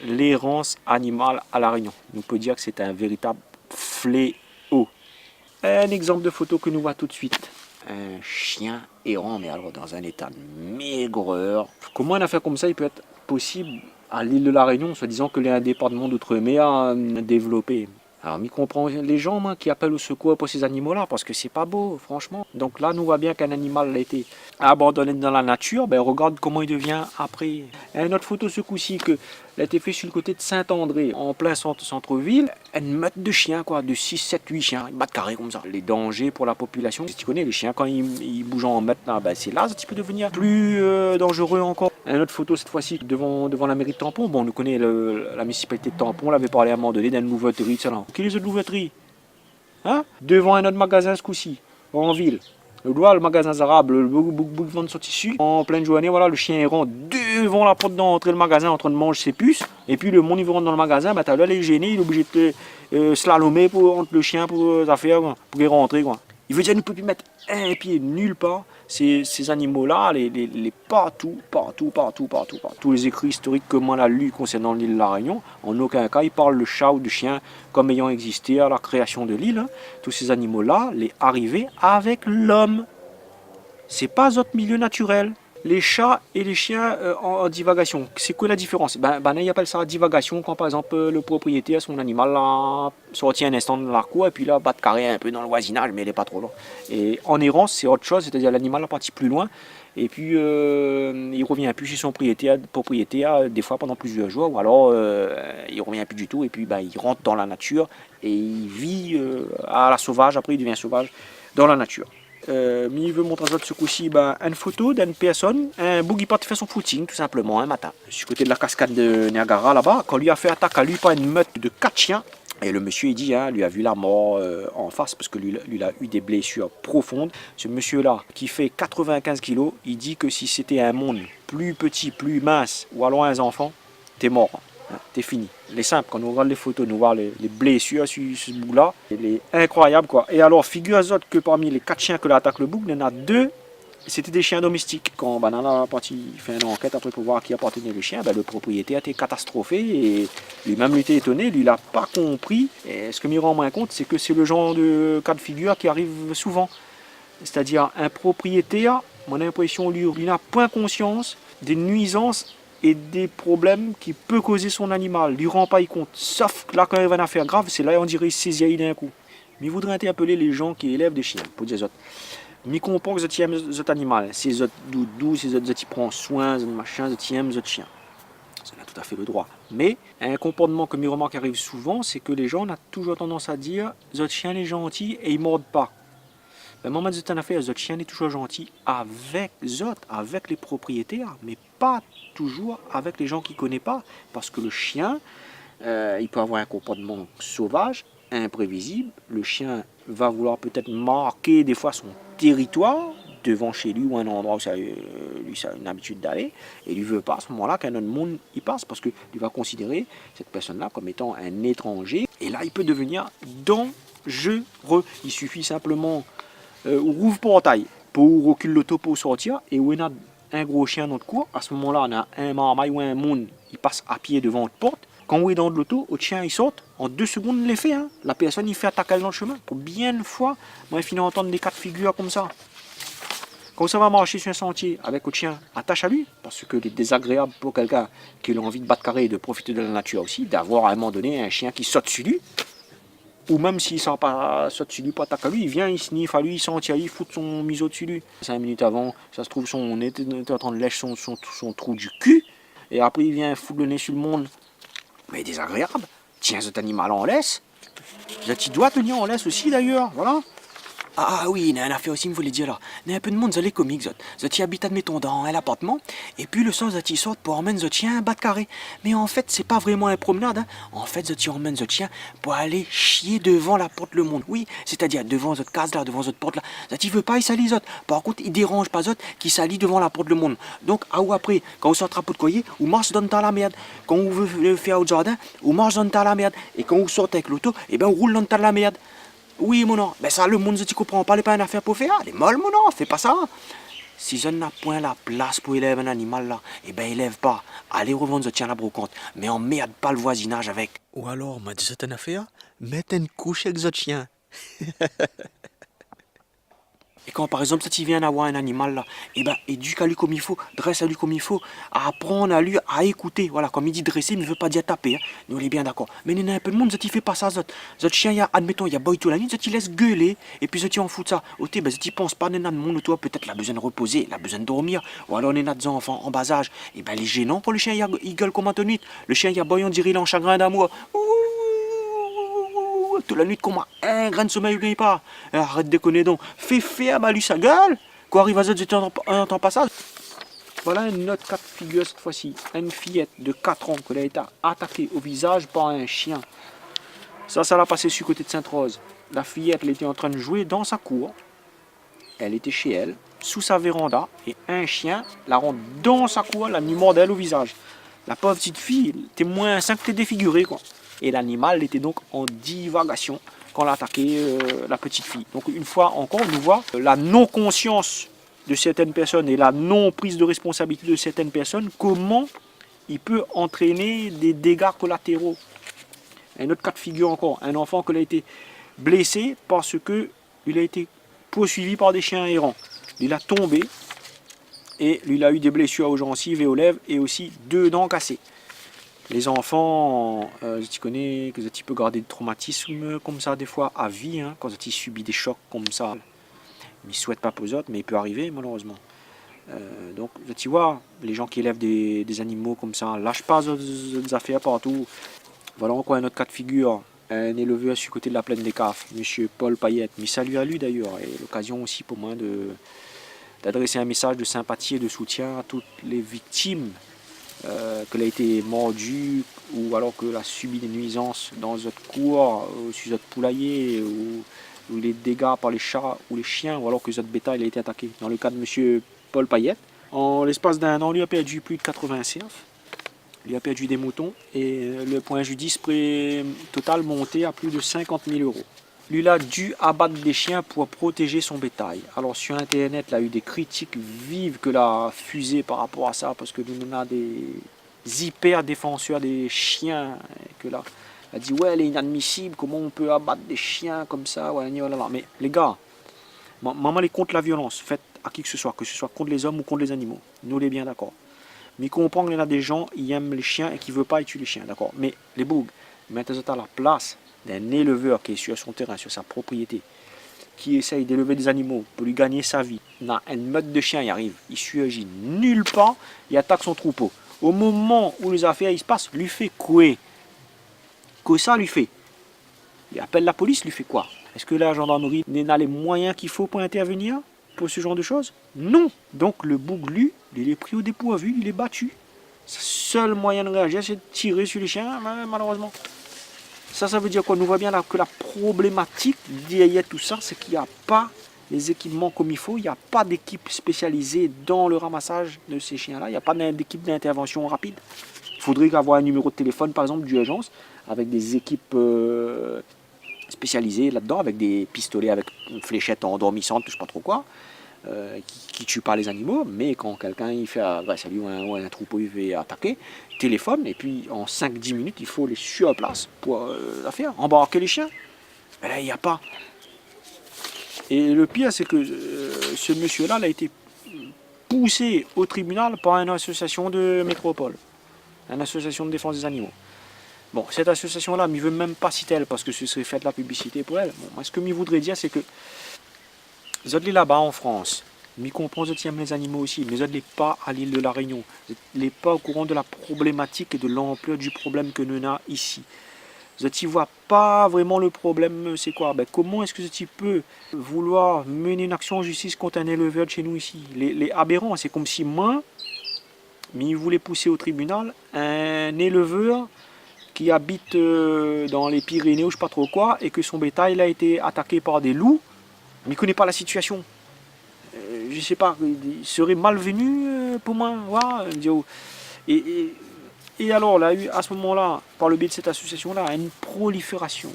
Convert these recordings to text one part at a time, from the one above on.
l'errance animale à La Réunion. On peut dire que c'est un véritable fléau. Un exemple de photo que nous voit tout de suite. Un chien errant, mais alors dans un état de maigreur. Comment une affaire comme ça il peut être possible à l'île de La Réunion, se disant que les départements d'outre-mer développés? Alors, m'y comprend les gens qui appellent au secours pour ces animaux-là, parce que c'est pas beau, franchement. Donc là, nous voit bien qu'un animal a été abandonné dans la nature. Ben, regarde comment il devient après. Une autre photo, ce coup-ci, que a été fait sur le côté de Saint-André, en plein centre-ville. Une meute de chiens, quoi, de 6, 7, 8 chiens. Ils battent carré comme ça. Les dangers pour la population. Tu connais, les chiens, quand ils bougent en meute, ben, c'est là, ça peut devenir plus dangereux encore. Une autre photo, cette fois-ci, devant la mairie de Tampon. Bon, on nous connaît la municipalité de Tampon, on l'avait parlé à un moment donné d'une louveterie, ça là. Quelle est cette louveterie? Hein? Devant un autre magasin, ce coup-ci, en ville. Le magasin arabe, le book vend son tissu. En pleine journée, voilà, le chien errant devant la porte d'entrée du magasin en train de manger ses puces. Et puis le monde il rentre dans le magasin, bah, t'as là, il est gêné, il est obligé de slalomer entre le chien pour les affaires, pour y rentrer, quoi. Il veut dire qu'il ne peut plus mettre un pied nulle part. Ces animaux-là, les partout, tous les écrits historiques que moi j'ai lus concernant l'île de La Réunion, en aucun cas ils parlent de chat ou de chien comme ayant existé à la création de l'île. Tous ces animaux-là, les arrivés avec l'homme. C'est pas notre milieu naturel. Les chats et les chiens en divagation. C'est quoi la différence? Ils appellent ça divagation quand par exemple le propriétaire, son animal a sorti un instant de la cour et puis là bat de carré un peu dans le voisinage, mais il n'est pas trop loin. Et en errance, c'est autre chose, c'est-à-dire l'animal est parti plus loin et puis il revient plus chez son propriétaire des fois pendant plusieurs jours, ou alors il revient plus du tout et puis il rentre dans la nature et il vit à la sauvage, après il devient sauvage dans la nature. Il veut montrer ce coup-ci une photo d'une personne, un bouc qui part faire son footing tout simplement un matin. Sur le côté de la cascade de Niagara là-bas, quand lui a fait attaque à lui par une meute de 4 chiens. Et le monsieur il dit, lui a vu la mort en face parce que lui a eu des blessures profondes. Ce monsieur-là qui fait 95 kilos, il dit que si c'était un monde plus petit, plus mince ou alors un enfant, t'es mort. T'es fini. Les simples, quand on regarde les photos, nous voir les blessures sur ce bout-là, il est incroyable quoi. Et alors, figure-toi que parmi les 4 chiens que l'attaque le bouc, il y en a 2, c'était des chiens domestiques. Quand Banana il fait une enquête après pour voir à qui appartenait le chien, le propriétaire a été catastrophé et lui-même il était étonné, lui il n'a pas compris. Et ce que me rend moins compte, c'est que c'est le genre de cas de figure qui arrive souvent. C'est-à-dire un propriétaire, mon impression, lui n'a point conscience des nuisances et des problèmes qui peut causer son animal. Il ne rend pas compte. Sauf que là, quand il va une affaire grave, c'est là on dirait qu'il saisit d'un coup. Mais il voudrait interpeller les gens qui élèvent des chiens, pour dire ça. Mais comprend que cet animal, c'est autres doudou, c'est autres qui prend soin, machin, cet chien. Ça a tout à fait le droit. Mais un comportement que mes remarques arrive souvent, c'est que les gens ont toujours tendance à dire ce chien est gentil et il ne morde pas. Le moment de cette affaire, ce chien est toujours gentil avec les propriétaires, mais pas toujours avec les gens qui ne connaissent pas. Parce que le chien, il peut avoir un comportement sauvage, imprévisible. Le chien va vouloir peut-être marquer des fois son territoire devant chez lui ou un endroit où lui ça a une habitude d'aller. Et lui ne veut pas à ce moment-là qu'un autre monde y passe parce qu'il va considérer cette personne-là comme étant un étranger. Et là, il peut devenir dangereux. Il suffit simplement rouvre portail pour reculer l'auto pour sortir et où il y a un gros chien dans le cours, à ce moment-là on a un marmaille ou un monde, il passe à pied devant la porte. Quand on est dans l'auto, le chien il saute, en 2 secondes il les fait. La personne il fait attaquer dans le chemin. Pour bien une fois, moi il finit d'entendre des cas de figure comme ça. Quand ça va marcher sur un sentier avec le chien attache à lui, parce que c'est désagréable pour quelqu'un qui a envie de battre carré et de profiter de la nature aussi, d'avoir à un moment donné un chien qui saute sur lui. Ou même s'il ne sent pas ça dessus lui, pas attaque à lui, il vient, il sniffe à lui, il sent il fout son miso dessus lui. 5 minutes avant, ça se trouve, on était en train de lècher son trou du cul. Et après, il vient foutre le nez sur le monde. Mais désagréable. Tiens, cet animal en laisse. Tu dois tenir en laisse aussi d'ailleurs, voilà. Ah oui, il y a une affaire aussi, il me voulait dire là. Il y a un peu de monde, les comiques, qui habitent, admettons, dans un appartement, et puis le soir, ils sortent pour emmener le chien battre carré. Mais en fait, c'est pas vraiment une promenade, En fait, ils emmènent le chien pour aller chier devant la porte le monde. Oui, c'est-à-dire devant votre case là, devant votre porte là. Il veut pas, il salit autres. Par contre, il dérange pas autres qui salit devant la porte le monde. Donc, ou après, quand on sort trapeau de coyer, on marche dans la merde. Quand on veut faire au jardin, on marche dans la merde. Et quand on sort avec l'auto, on roule dans la merde. Oui, mon nom. Ça, le monde, tu comprends pas, c'est pas une affaire pour faire. Elle est molle, mon nom, fais pas ça. Si je n'ai point la place pour élever un animal là, eh ben élève pas. Allez revendre ce tien à la brocante, mais emmerde pas le voisinage avec. Ou alors, m'a dit cette affaire, mettez une couche avec ce chien. Et quand par exemple, si tu viens d'avoir un animal là, eh ben éduque à lui comme il faut, dresse à lui comme il faut, apprendre à lui à écouter. Voilà, comme il dit dresser, mais il ne veut pas dire taper. Hein. Nous on est bien d'accord. Mais il y a un peu de monde, ça ne fait pas ça. Ce chien, y a, admettons, il y a boy toute la nuit, ça tu laisse gueuler, et puis ça tu en fous de ça. Ok, ben tu penses pas, il y a de monde, toi, peut-être il a besoin de reposer, il a besoin de dormir, ou alors il y a des enfants en bas âge. Et ben les gênants pour le chien, il gueule comme Antonite. Le chien, il y a boy, on dirait il est en chagrin d'amour. Toute la nuit, comment un grain de sommeil ne gagne pas. Arrête de déconner donc. Fais faire à lui sa gueule. Quoi arrive à ça, un temps pas ça. Voilà une autre cas de figure cette fois-ci. Une fillette de 4 ans qui a été attaquée au visage par un chien. Ça l'a passé sur le côté de Sainte-Rose. La fillette, elle était en train de jouer dans sa cour. Elle était chez elle, sous sa véranda, et un chien la rentre dans sa cour, l'a mis mort d'elle au visage. La pauvre petite fille, était moins 5 que défigurée, quoi. Et l'animal était donc en divagation quand elle a attaqué la petite fille. Donc une fois encore, on nous voit la non-conscience de certaines personnes et la non-prise de responsabilité de certaines personnes, comment il peut entraîner des dégâts collatéraux. Un autre cas de figure encore, un enfant qui a été blessé parce qu'il a été poursuivi par des chiens errants. Il a tombé et il a eu des blessures aux gencives et aux lèvres et aussi 2 dents cassées. Les enfants, tu connais que tu peux garder des traumatismes comme ça des fois à vie, hein, quand tu subis des chocs comme ça. Ils ne souhaitent pas pour les autres, mais il peut arriver malheureusement. Donc tu vois, les gens qui élèvent des animaux comme ça, lâche pas des affaires partout. Voilà encore un autre cas de figure. Un éleveur sur le côté de la plaine des Cafres, monsieur Paul Payette. Mais salut à lui d'ailleurs, et l'occasion aussi pour moi d'adresser un message de sympathie et de soutien à toutes les victimes qu'elle a été mordue ou alors qu'elle a subi des nuisances dans votre cour, ou sur votre poulailler, ou les dégâts par les chats ou les chiens, ou alors que votre bétail a été attaqué. Dans le cas de monsieur Paul Payette, en l'espace d'un an, lui a perdu plus de 80 cerfs. Il a perdu des moutons et le point judice total monté à plus de 50 000 euros. Lui a dû abattre des chiens pour protéger son bétail. Alors sur internet, il a eu des critiques vives que l'a fusé par rapport à ça, parce que nous on a des hyper défenseurs des chiens, que là, il a dit ouais, elle est inadmissible, comment on peut abattre des chiens comme ça, ouais, voilà. Mais les gars, maman est contre la violence, faite à qui que ce soit contre les hommes ou contre les animaux. Nous on est bien d'accord. Mais comprend qu'il y en a des gens qui aiment les chiens et qui ne veulent pas tuer les chiens, d'accord. Mais les bougs, maintenant à la place d'un éleveur qui est sur son terrain, sur sa propriété, qui essaye d'élever des animaux pour lui gagner sa vie. Là, un meute de chien, il arrive, il surgit nulle part, il attaque son troupeau. Au moment où les affaires se passent, lui fait quoi? Que ça lui fait? Il appelle la police, lui fait quoi? Est-ce que la gendarmerie n'a les moyens qu'il faut pour intervenir pour ce genre de choses? Non. Donc le bouglu, il est pris au dépourvu, il est battu. Sa seul moyen de réagir, c'est de tirer sur les chiens, malheureusement. Ça veut dire quoi? On voit bien là que la problématique derrière tout ça, c'est qu'il n'y a pas les équipements comme il faut, il n'y a pas d'équipe spécialisée dans le ramassage de ces chiens-là, il n'y a pas d'équipe d'intervention rapide. Il faudrait avoir un numéro de téléphone, par exemple, d'urgence, avec des équipes spécialisées là-dedans, avec des pistolets avec une fléchette endormissante, je ne sais pas trop quoi, qui ne tue pas les animaux, mais quand quelqu'un il fait salut, ou un troupeau il fait attaquer, téléphone, et puis en 5-10 minutes, il faut les sur place pour la faire, embarquer les chiens. Mais là, il n'y a pas. Et le pire, c'est que ce monsieur-là a été poussé au tribunal par une association de métropole, une association de défense des animaux. Bon, cette association-là, il ne veut même pas citer elle, parce que ce serait fait de la publicité pour elle. Bon, moi, ce que je voudrais dire, c'est que vous êtes là-bas en France, mais comprend que aiment les animaux aussi, mais vous n'êtes pas à l'île de la Réunion. Vous n'êtes pas au courant de la problématique et de l'ampleur du problème que nous avons ici. Vous ne voyez pas vraiment le problème, c'est quoi? Comment est-ce que tu peux vouloir mener une action en justice contre un éleveur de chez nous ici? Les aberrants, c'est comme si moi, mais il voulait pousser au tribunal un éleveur qui habite dans les Pyrénées ou je ne sais pas trop quoi, et que son bétail a été attaqué par des loups, mais il ne connaît pas la situation. Je ne sais pas, il serait malvenu pour moi. Voilà. Et alors, il y a eu à ce moment-là, par le biais de cette association-là, une prolifération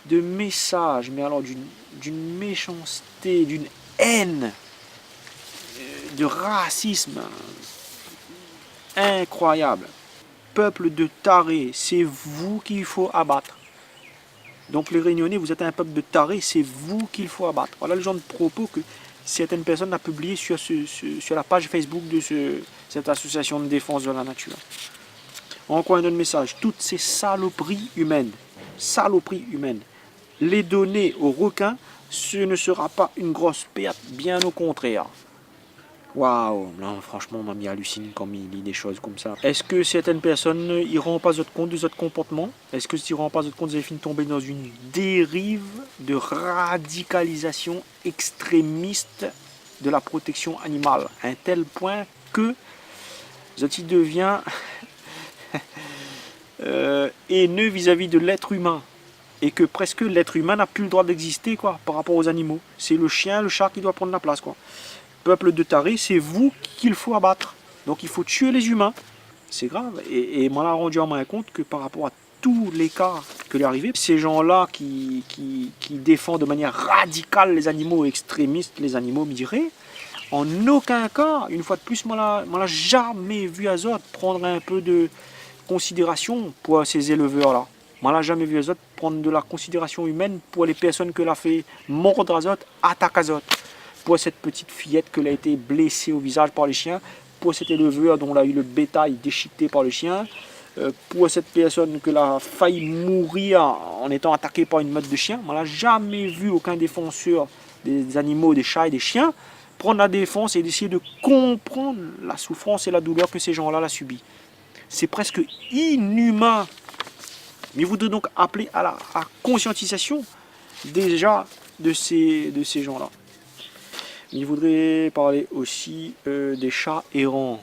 de messages, mais alors d'une méchanceté, d'une haine de racisme incroyable. Peuple de tarés, c'est vous qu'il faut abattre. Donc les Réunionnais, vous êtes un peuple de tarés, c'est vous qu'il faut abattre. Voilà le genre de propos que certaines personnes ont publié sur la page Facebook de cette association de défense de la nature. Encore un autre message, toutes ces saloperies humaines, les donner aux requins, ce ne sera pas une grosse perte, bien au contraire. Waouh, non, franchement, on m'a halluciné quand il dit des choses comme ça. Est-ce que certaines personnes iront pas compte de votre comportement? Est-ce que s'ils ne rendent pas compte, vous avez fini de tomber dans une dérive de radicalisation extrémiste de la protection animale, à un tel point que Zoti devient haineux vis-à-vis de l'être humain, et que presque l'être humain n'a plus le droit d'exister quoi, par rapport aux animaux. C'est le chien, le chat qui doit prendre la place quoi. Peuple de tarés, c'est vous qu'il faut abattre. Donc il faut tuer les humains. C'est grave. Et m'en a rendu en main compte que par rapport à tous les cas que lui est arrivé, ces gens-là qui défendent de manière radicale les animaux, extrémistes les animaux, me diraient, en aucun cas, une fois de plus, moi l'a jamais vu Azote prendre un peu de considération pour ces éleveurs-là. Moi l'a jamais vu Azote prendre de la considération humaine pour les personnes que l'a fait mordre Azote, attaque Azote. Pour cette petite fillette qui a été blessée au visage par les chiens, pour cet éleveur dont on a eu le bétail déchiqueté par le chien, pour cette personne qui a failli mourir en étant attaquée par une meute de chiens. On n'a jamais vu aucun défenseur des animaux, des chats et des chiens prendre la défense et d'essayer de comprendre la souffrance et la douleur que ces gens-là ont subi. C'est presque inhumain. Mais il voudrait donc appeler à la conscientisation déjà de ces gens-là. Il voudrait parler aussi des chats errants.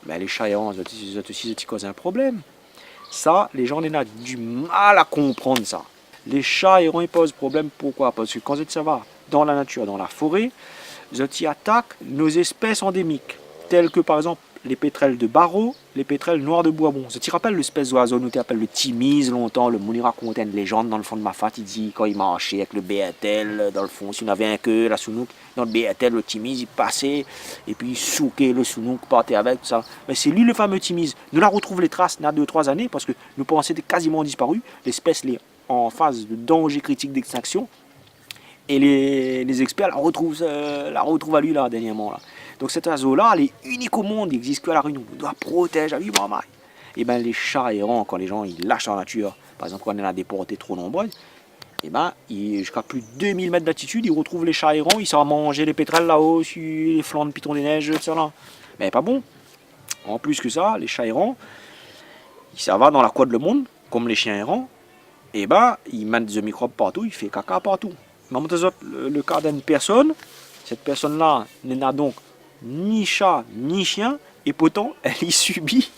Ben, les chats errants, ça aussi cause un problème. Ça, les gens ont du mal à comprendre ça. Les chats errants, ils posent problème. Pourquoi? Parce que quand ça va dans la nature, dans la forêt, ils attaquent nos espèces endémiques, telles que par exemple les pétrels de Barreau, les pétrels noirs de Boisbon. Ça te rappelle l'espèce d'oiseau nous appelle le timise longtemps, le Mouni racontait une légende dans le fond de ma fat, il dit quand il marchait avec le BATL dans le fond, s'il avait un queue, la sounouk, dans le BATL, le timise, il passait et puis il souquait le sounouk, partait avec, tout ça. Mais c'est lui le fameux timise. Nous la retrouvons les traces il y a 2-3 années parce que nous pensions qu'elle était quasiment disparue. L'espèce est en phase de danger critique d'extinction. Et les experts la retrouvent à lui là dernièrement là. Donc cet oiseau-là, elle est unique au monde, il n'existe que à la Réunion. On doit protéger à lui, maman. Et bien les chats errants, quand les gens ils lâchent en nature, par exemple quand on en a déporté trop nombreuses, et ben jusqu'à plus de 2000 mètres d'altitude, ils retrouvent les chats errants, ils savent manger les pétrels là-haut, sur les flancs de Piton des Neiges, etc. Mais pas bon. En plus que ça, les chats errants, ça va dans la cour de le monde, comme les chiens errants, et ben ils mettent des microbes partout, ils font caca partout. Mais le cas d'une personne, cette personne-là n'a donc ni chat ni chien, et pourtant elle y subit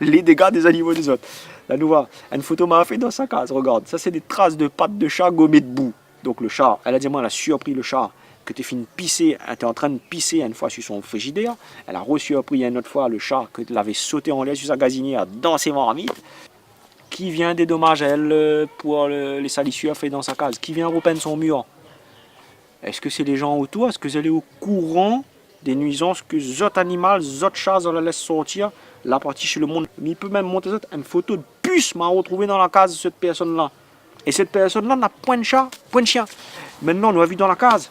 les dégâts des animaux des autres. Là nous voit, une photo m'a fait dans sa case, regarde, ça c'est des traces de pattes de chat gommées de boue. Donc le chat, elle a dit moi elle a surpris le chat que tu es fini de pisser, elle était en train de pisser une fois sur son frigidaire, elle a resurpris une autre fois le chat que tu l'avais sauté en l'air sur sa gazinière dans ses marmites. Qui vient dédommager elle pour les salissures faites dans sa case? Qui vient repeindre son mur? Est-ce que c'est les gens autour? Est-ce que vous allez au courant des nuisances que d'autres animaux, d'autres chats, on la laisse sortir la partie chez le monde? Mais il peut même monter une photo de puce m'a retrouvé dans la case de cette personne-là. Et cette personne-là n'a point de chat, point de chien. Maintenant, on l'a vu dans la case.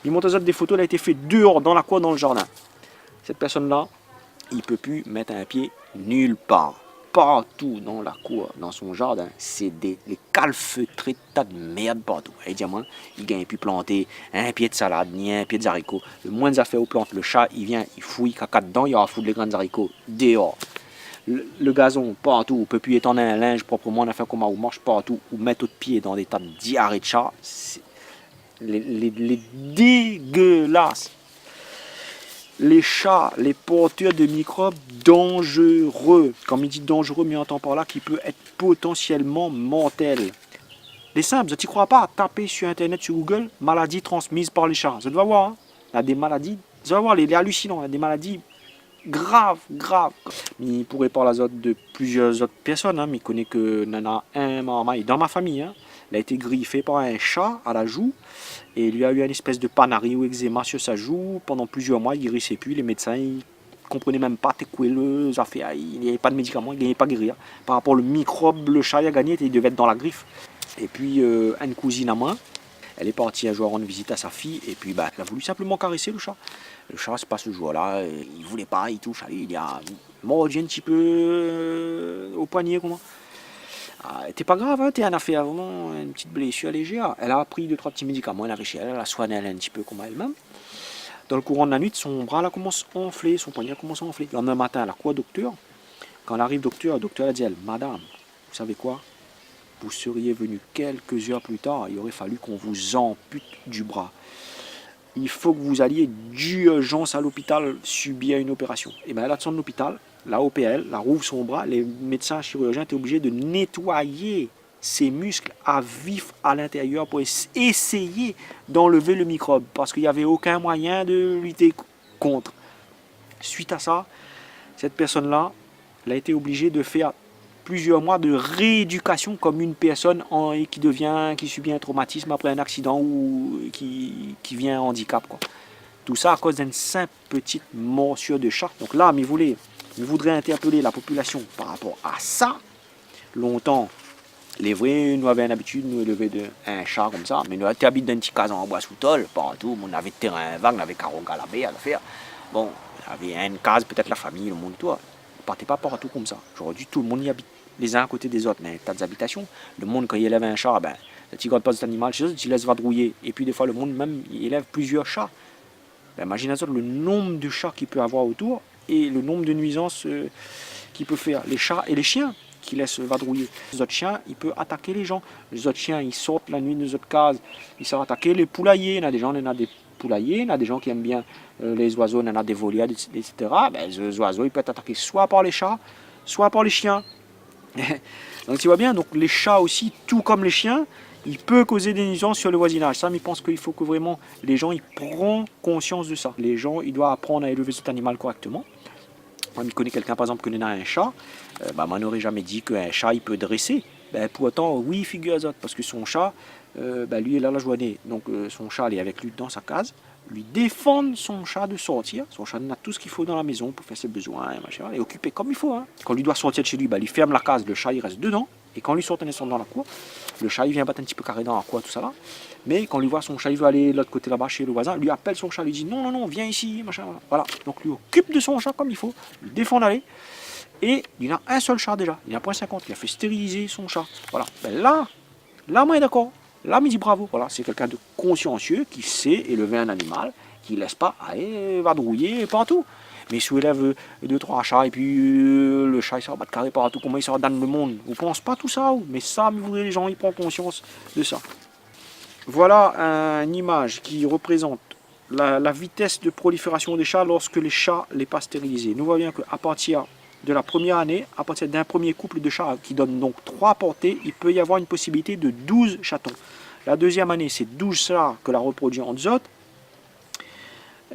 Il monte des photos, elle a été faite dehors, dans la cour, dans le jardin. Cette personne-là, il ne peut plus mettre un pied nulle part. Partout dans la cour, dans son jardin, c'est les calfeutrés tas de merde partout. Et dis-moi, il gagne plus planter un pied de salade, ni un pied de haricots. Le moins de affaires aux plantes, le chat, il vient, il fouille caca dedans, il va foutre les grains de haricots dehors. Le gazon, partout, on peut plus étendre un linge proprement, on a fait comme on marche partout, ou mettre au pied dans des tas de diarrhées de chat. Les dégueulasses. Les chats, les porteurs de microbes dangereux. Comme il dit dangereux, mais on entend par là qui peut être potentiellement mortel. Les simples, tu n'y crois pas? Tapez sur internet, sur Google, maladies transmises par les chats. Vous allez voir, hein? Il y a des maladies, vous allez voir, les hallucinants, il y a des maladies graves. Mais il pourrait parler de plusieurs autres personnes, hein, mais il connaît que nana un maman dans ma famille. Hein. Il a été griffé par un chat à la joue et il lui a eu une espèce de panarie ou eczéma sur sa joue. Pendant plusieurs mois, il ne guérissait plus. Les médecins ne comprenaient même pas les affaires. Il n'y avait pas de médicaments, il ne gagnait pas à guérir. Par rapport au microbe, le chat il a gagné, il devait être dans la griffe. Et puis, une cousine à moi, elle est partie un jour rendre visite à sa fille et puis elle a voulu simplement caresser le chat. Le chat, c'est pas ce jour-là, il voulait pas, il touche, allez, il a mordu un petit peu au poignet, comment. Ah, t'es pas grave, hein, t'es en affaire, vraiment une petite blessure légère. Elle a pris 2-3 petits médicaments, elle a chez elle, elle a soigné elle un petit peu comme elle-même. Dans le courant de la nuit, son bras là, commence à enfler, son poignet commence à enfler. Le lendemain matin, elle a quoi, docteur? Quand elle arrive, docteur, le docteur a dit, elle, madame, vous savez quoi? Vous seriez venu quelques heures plus tard, il aurait fallu qu'on vous ampute du bras. Il faut que vous alliez d'urgence à l'hôpital subir une opération. Et bien, elle attend de l'hôpital, la OPL, la rouvre son bras, les médecins chirurgiens étaient obligés de nettoyer ses muscles à vif à l'intérieur pour essayer d'enlever le microbe, parce qu'il n'y avait aucun moyen de lutter contre. Suite à ça, cette personne-là, elle a été obligée de faire plusieurs mois de rééducation comme une personne qui subit un traumatisme après un accident ou qui vient un handicap, quoi. Tout ça à cause d'une simple petite morsure de chat. Donc là, je voudrais interpeller la population par rapport à ça. Longtemps, les vrais, nous avions l'habitude de nous élever un chat comme ça, mais nous habitions dans un petit cason en bois sous tôle, partout, on avait terrain vague, on avait caron galabé à le faire. Bon, on avait une case, peut-être la famille, le monde, toi. Ne partez pas partout comme ça. Aujourd'hui, tout le monde y habite, les uns à côté des autres, mais tas d'habitations. Le monde, quand il élève un chat, le petit garde pas cet animal chez eux, il laisse vadrouiller. Et puis, des fois, le monde même, il élève plusieurs chats. Imaginez le nombre de chats qu'il peut avoir autour et le nombre de nuisances qu'il peut faire. Les chats et les chiens qui laissent vadrouiller. Les autres chiens, ils peuvent attaquer les gens. Les autres chiens, ils sortent la nuit des autres cases, ils savent attaquer les poulaillers. Il y a des gens, il y en a des poulaillers, il y a des gens qui aiment bien les oiseaux, il y en a des volières, etc. Les oiseaux, ils peuvent être attaqués soit par les chats, soit par les chiens. Donc tu vois bien, donc les chats aussi, tout comme les chiens, ils peuvent causer des nuisances sur le voisinage. Ça, mais je pense qu'il faut que vraiment les gens ils prennent conscience de ça. Les gens, ils doivent apprendre à élever cet animal correctement. Moi, je connais quelqu'un, par exemple, qui a un chat. Moi, n'aurais jamais dit qu'un chat, il peut dresser. Pour autant, oui, figure-toi, parce que son chat, lui, il a la journée. Donc, son chat, il est avec lui dans sa case. Lui défendre son chat de sortir. Son chat a tout ce qu'il faut dans la maison pour faire ses besoins. Machin, il est occupé comme il faut. Hein. Quand lui doit sortir de chez lui, il ferme la case, le chat, il reste dedans. Et quand lui sort un instant dans la cour, le chat, il vient battre un petit peu carré dans la cour, tout ça là. Mais quand lui voit son chat, il veut aller de l'autre côté là-bas chez le voisin, lui appelle son chat, lui dit non, non, non, viens ici, machin. Voilà. Donc lui occupe de son chat comme il faut, lui défend d'aller. Et il a un seul chat déjà, il a 0,50, il a fait stériliser son chat. Voilà. Là, moi, d'accord. Là, il dit bravo. Voilà, c'est quelqu'un de consciencieux qui sait élever un animal, qui ne laisse pas aller vadrouiller partout. Mais si vous élève 2-3 chats et puis le chat il sort battre carré partout, comment il sort dans le monde? Vous ne pensez pas tout ça? Mais ça, les gens, ils prennent conscience de ça. Voilà une image qui représente la vitesse de prolifération des chats lorsque les chats les pas stérilisés. Nous voyons qu'à partir de la première année, à partir d'un premier couple de chats qui donne donc 3 portées, il peut y avoir une possibilité de 12 chatons. La deuxième année, c'est 12 chats que la reproduit en zot.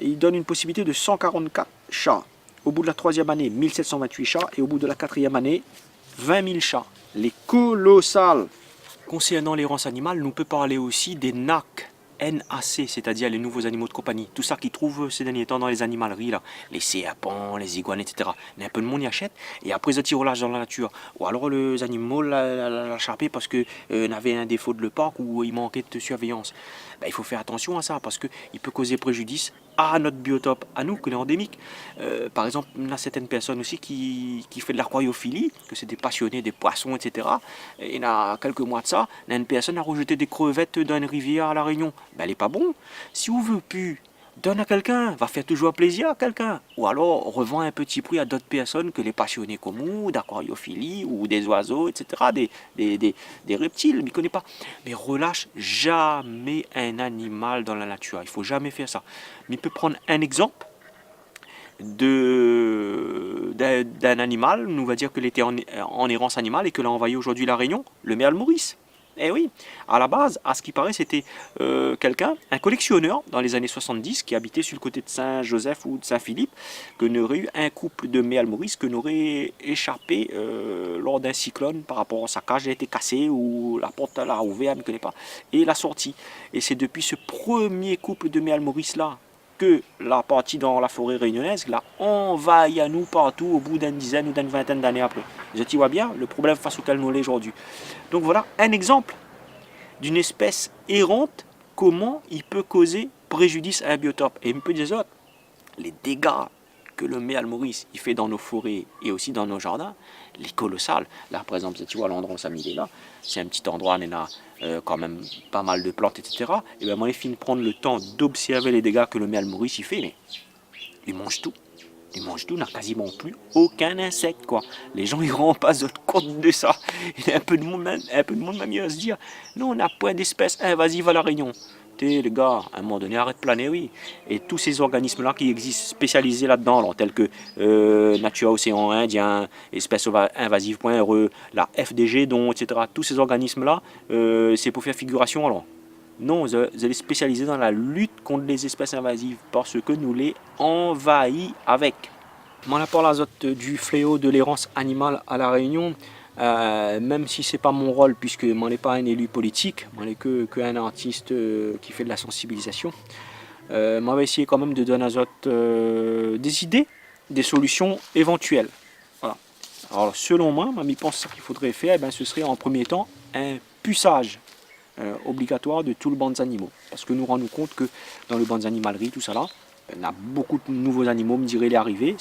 Il donne une possibilité de 144 chats. Au bout de la troisième année, 1728 chats. Et au bout de la quatrième année, 20 000 chats. Les colossales. Concernant l'errance animale, nous peut parler aussi des NAC. NAC, c'est-à-dire les nouveaux animaux de compagnie. Tout ça qu'ils trouvent ces derniers temps dans les animaleries, là. Les serpents, les iguanes, etc. Mais un peu de monde y achète. Et après, ils tirent dans la nature. Ou alors les animaux l'échapper parce qu'ils avaient un défaut de le parc ou il manquait de surveillance. Il faut faire attention à ça parce qu'il peut causer préjudice à notre biotope, à nous, que les endémiques. Par exemple, il y a certaines personnes aussi qui font de l'aquariophilie, que c'est des passionnés des poissons, etc. Et il y a quelques mois de ça, il y a une personne a rejeté des crevettes dans une rivière à La Réunion. Elle n'est pas bon. Si vous veut plus, donne à quelqu'un, va faire toujours plaisir à quelqu'un. Ou alors, revend un petit prix à d'autres personnes que les passionnés comme vous, d'aquariophilie, ou des oiseaux, etc., des reptiles, je ne connais pas. Mais relâche jamais un animal dans la nature. Il ne faut jamais faire ça. Mais il peut prendre un exemple d'un animal, on va dire qu'il était en errance animale et que l'a envahi aujourd'hui la Réunion, le merle Maurice. Eh oui, à la base, à ce qui paraît, c'était quelqu'un, un collectionneur dans les années 70 qui habitait sur le côté de Saint-Joseph ou de Saint-Philippe, que n'aurait eu un couple de mets Maurice que n'aurait échappé lors d'un cyclone par rapport à sa cage a été cassée ou la porte l'a ouverte, elle ne connaît pas, et l'a sortie. Et c'est depuis ce premier couple de mets Maurice là que la partie dans la forêt réunionnaise l'a envahi à nous partout au bout d'une dizaine ou d'une vingtaine d'années après. Je t'y vois bien le problème face auquel nous sommes aujourd'hui. Donc voilà un exemple d'une espèce errante, comment il peut causer préjudice à un biotope. Et un peu des autres, les dégâts que le méal Maurice il fait dans nos forêts et aussi dans nos jardins, les colossales. Là, par exemple, tu vois l'endroit où on s'est mis là, c'est un petit endroit, on a quand même pas mal de plantes, etc. Et bien, moi, il finit de prendre le temps d'observer les dégâts que le méal Maurice il fait, mais il mange tout. Il mange tout, n'a quasiment plus aucun insecte, quoi. Les gens, ils ne rendent pas compte de ça. Il y a un peu de monde même à se dire, non, on n'a point d'espèces invasives à La Réunion. Les gars, à un moment donné, arrête de planer, oui. Et tous ces organismes-là qui existent spécialisés là-dedans, alors, tels que Natura Océan Indien, Espèces invasives.re, la FDG, dont, etc. Tous ces organismes-là, c'est pour faire figuration, alors. Non, vous allez spécialiser dans la lutte contre les espèces invasives parce que nous les envahis avec. Mon rapport à l'azote du fléau de l'errance animale à La Réunion, même si ce n'est pas mon rôle puisque je n'ai pas un élu politique, je n'ai qu'un artiste qui fait de la sensibilisation, je vais essayer quand même de donner des idées, des solutions éventuelles. Voilà. Alors selon moi, je pense qu'il faudrait faire, ce serait en premier temps un puçage obligatoire de tout le banc d'animaux. Parce que nous rendons compte que dans le banc d'animalerie, tout ça là, on a beaucoup de nouveaux animaux, me dirait les arrivées.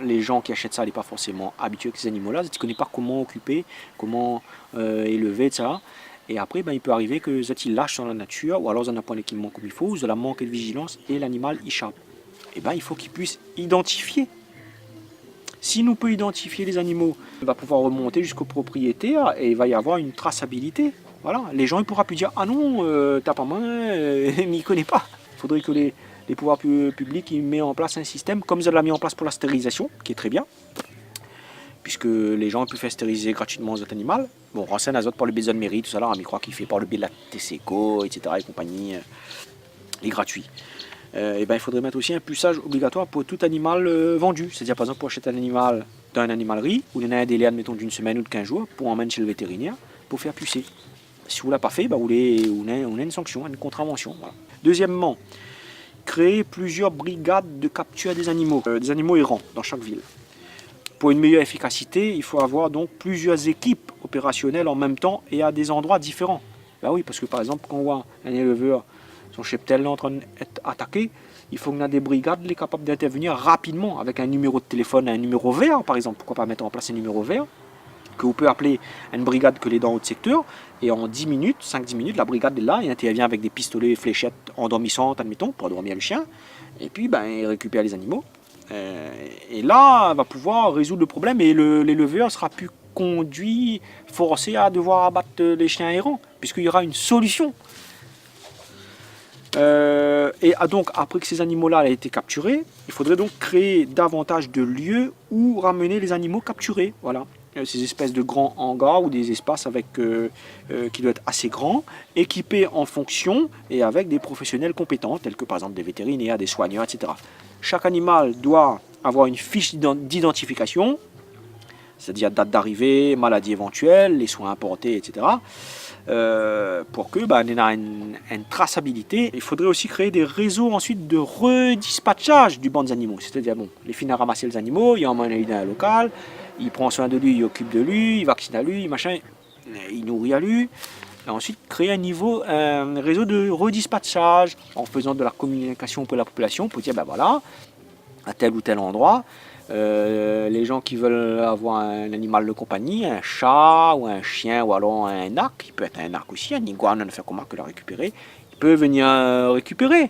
Les gens qui achètent ça, ils sont pas forcément habitués avec ces animaux-là. Ils ne connaissent pas comment occuper, comment élever, etc. Et après, il peut arriver que ils lâchent dans la nature, ou alors ils n'ont pas l'équipement comme il faut, ils ont la manque de vigilance et l'animal échappe. Et il faut qu'ils puissent identifier. Si nous peut identifier les animaux, on va pouvoir remonter jusqu'au propriétaire et il va y avoir une traçabilité. Voilà, les gens ne pourront plus dire « Ah non, t'as pas main, il n'y connaît pas ». Il faudrait que les pouvoirs publics mettent en place un système comme ils l'ont mis en place pour la stérilisation, qui est très bien, puisque les gens peuvent faire stériliser gratuitement les animaux. Bon, renseigne azote par le biais de la mairie, tout ça là, mais je crois qu'il fait par le biais de la TCECO, etc. et compagnie, les gratuits. Il faudrait mettre aussi un puçage obligatoire pour tout animal vendu. C'est-à-dire, par exemple, pour acheter un animal dans une animalerie, où il y en a un délai, admettons, d'une semaine ou de 15 jours, pour emmener chez le vétérinaire, pour faire pucer. Si vous ne l'avez pas fait, on a une sanction, une contravention. Voilà. Deuxièmement, créer plusieurs brigades de capture des animaux errants dans chaque ville. Pour une meilleure efficacité, il faut avoir donc plusieurs équipes opérationnelles en même temps et à des endroits différents. Oui, parce que par exemple, quand on voit un éleveur, son cheptel est en train d'être attaqué, il faut qu'on ait des brigades les capables d'intervenir rapidement avec un numéro de téléphone, un numéro vert par exemple. Pourquoi pas mettre en place un numéro vert que vous pouvez appeler une brigade que les dans votre secteur, et en 10 minutes, 5-10 minutes, la brigade est là, et intervient avec des pistolets, fléchettes endormissantes, admettons, pour endormir le chien, et puis il récupère les animaux. Et là, on va pouvoir résoudre le problème, et l'éleveur sera plus conduit, forcé à devoir abattre les chiens errants, puisqu'il y aura une solution. Donc, après que ces animaux-là aient été capturés, il faudrait donc créer davantage de lieux où ramener les animaux capturés. Voilà. Ces espèces de grands hangars ou des espaces qui doivent être assez grands, équipés en fonction et avec des professionnels compétents, tels que par exemple des vétérinaires, des soigneurs, etc. Chaque animal doit avoir une fiche d'identification, c'est-à-dire date d'arrivée, maladie éventuelle, les soins apportés, etc. Pour que on ait une traçabilité. Il faudrait aussi créer des réseaux ensuite de redispatchage du banc des animaux. C'est-à-dire, les fins à ramasser les animaux, il emmène dans un local, il prend soin de lui, il occupe de lui, il vaccine à lui, machin, il nourrit à lui. Et ensuite, créer un réseau de redispatchage en faisant de la communication pour la population pour dire, voilà, à tel ou tel endroit, les gens qui veulent avoir un animal de compagnie, un chat ou un chien ou alors un arc, il peut être un arc aussi, un iguane, ne fait comment que la récupérer, il peut venir récupérer,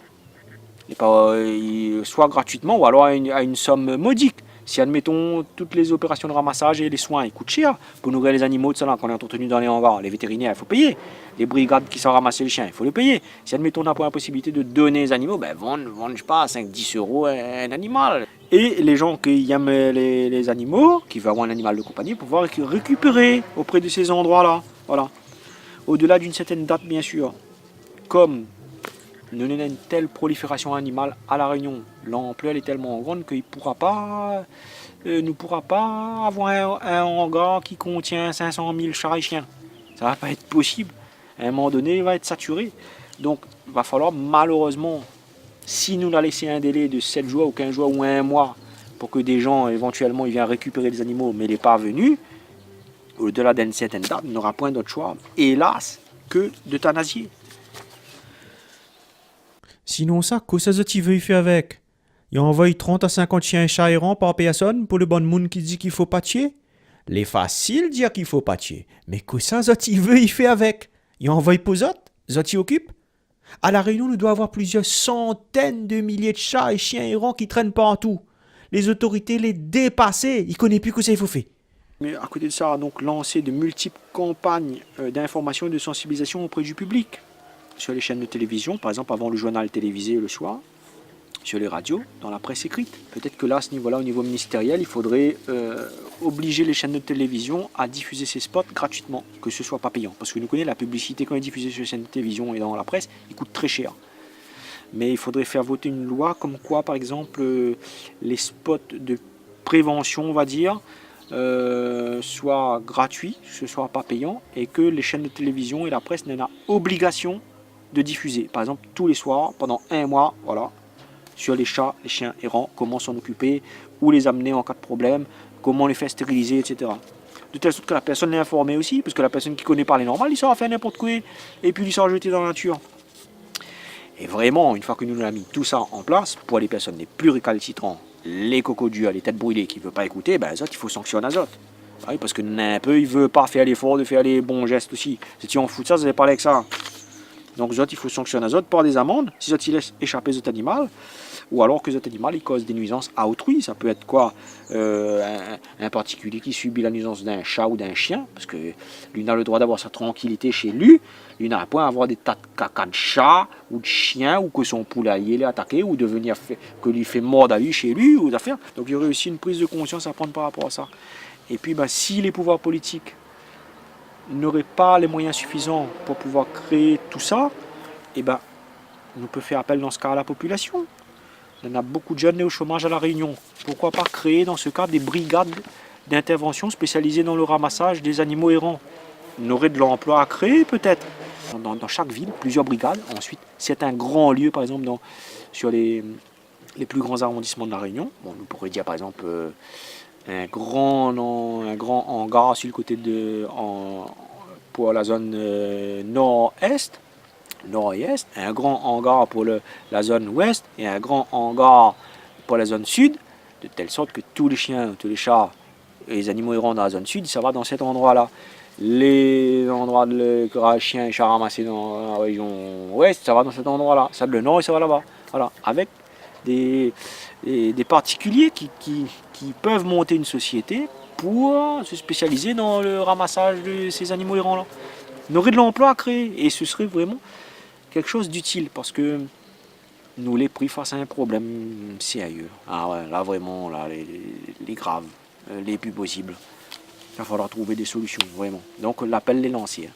soit gratuitement ou alors à une somme modique. Si, admettons, toutes les opérations de ramassage et les soins ils coûtent cher, pour nourrir les animaux de cela qu'on est entretenu dans les hangars, les vétérinaires, il faut payer. Les brigades qui sont ramassées les chiens, il faut les payer. Si, admettons, on n'a pas la possibilité de donner les animaux, vendre, je sais pas, 5-10 euros un animal. Et les gens qui aiment les animaux, qui veulent avoir un animal de compagnie, pouvoir récupérer auprès de ces endroits-là. Voilà. Au-delà d'une certaine date, bien sûr, comme nous avons une telle prolifération animale à La Réunion, l'ampleur est tellement grande qu'il ne pourra pas avoir un hangar qui contient 500 000 chats et chiens. Ça ne va pas être possible. À un moment donné, il va être saturé. Donc, il va falloir malheureusement, si nous la laissé un délai de 7 jours ou 15 jours ou un mois pour que des gens éventuellement ils viennent récupérer les animaux, mais les pas venus, au-delà d'une certaine date, on n'aura point d'autre choix, hélas, que d'euthanasier. Sinon ça, que ça tu veux y faire avec? Il envoie 30 à 50 chiens et chats errants par personne pour le bon monde qui dit qu'il faut pas tuer? Les facile dire qu'il faut pas tuer, mais que ça tu veux y faire avec? Il envoie pour autres, ça t'y occupe? À La Réunion, nous doit avoir plusieurs centaines de milliers de chats et chiens errants qui traînent partout. Les autorités les dépassées, ils connaissent plus que ça il faut faire. Mais à côté de ça, on a donc lancé de multiples campagnes d'information et de sensibilisation auprès du public. Sur les chaînes de télévision, par exemple avant le journal télévisé le soir, sur les radios, dans la presse écrite. Peut-être que là, à ce niveau-là, au niveau ministériel, il faudrait obliger les chaînes de télévision à diffuser ces spots gratuitement, que ce soit pas payant. Parce que nous connaissons la publicité quand elle est diffusée sur les chaînes de télévision et dans la presse, il coûte très cher. Mais il faudrait faire voter une loi comme quoi, par exemple, les spots de prévention, on va dire, soient gratuits, que ce soit pas payant, et que les chaînes de télévision et la presse n'en ont obligation de diffuser. Par exemple, tous les soirs, pendant un mois, voilà, sur les chats, les chiens errants, comment s'en occuper, où les amener en cas de problème, comment les faire stériliser, etc. De telle sorte que la personne est informée aussi, parce que la personne qui connaît pas les normales, il saura faire n'importe quoi, et puis il saura jeter dans la nature. Et vraiment, une fois que nous avons mis tout ça en place, pour les personnes les plus récalcitrantes, les cocodures, les têtes brûlées qui ne veulent pas écouter, ben il faut sanctionner Azot. Oui, parce que un peu, il ne veut pas faire l'effort de faire les bons gestes aussi. Si on fout ça, vous n'allez parler avec ça. Donc Zot, il faut sanctionner Zot par des amendes, si Zot il laisse échapper Zot animal, ou alors que Zot animal il cause des nuisances à autrui. Ça peut être quoi, un particulier qui subit la nuisance d'un chat ou d'un chien, parce que lui n'a le droit d'avoir sa tranquillité chez lui, lui n'a point à avoir des tas de caca de chat ou de chien, ou que son poulailler l'ait attaqué, ou de venir que lui fait mordre à lui chez lui, ou d'affaires. Donc il y aurait aussi une prise de conscience à prendre par rapport à ça. Et puis si les pouvoirs politiques n'aurait pas les moyens suffisants pour pouvoir créer tout ça, eh ben, on peut faire appel dans ce cas à la population. Il y en a beaucoup de jeunes nés au chômage à La Réunion. Pourquoi pas créer dans ce cas des brigades d'intervention spécialisées dans le ramassage des animaux errants? On aurait de l'emploi à créer peut-être. Dans chaque ville, plusieurs brigades. Ensuite, c'est un grand lieu, par exemple, sur les plus grands arrondissements de La Réunion. Bon, on pourrait dire par exemple un grand hangar sur le côté pour la zone nord-est, un grand hangar pour la zone ouest et un grand hangar pour la zone sud, de telle sorte que tous les chiens, tous les chats et les animaux errants dans la zone sud, ça va dans cet endroit-là. Les endroits de chiens et chats ramassés dans la région ouest, ça va dans cet endroit-là. Ça le nord et ça va là-bas. Voilà, avec des particuliers qui peuvent monter une société pour se spécialiser dans le ramassage de ces animaux errants-là. On aurait de l'emploi à créer et ce serait vraiment quelque chose d'utile parce que nous les pris face à un problème sérieux. Ah ouais, là vraiment, là, les graves, les plus possibles. Il va falloir trouver des solutions, vraiment. Donc l'appel est lancé.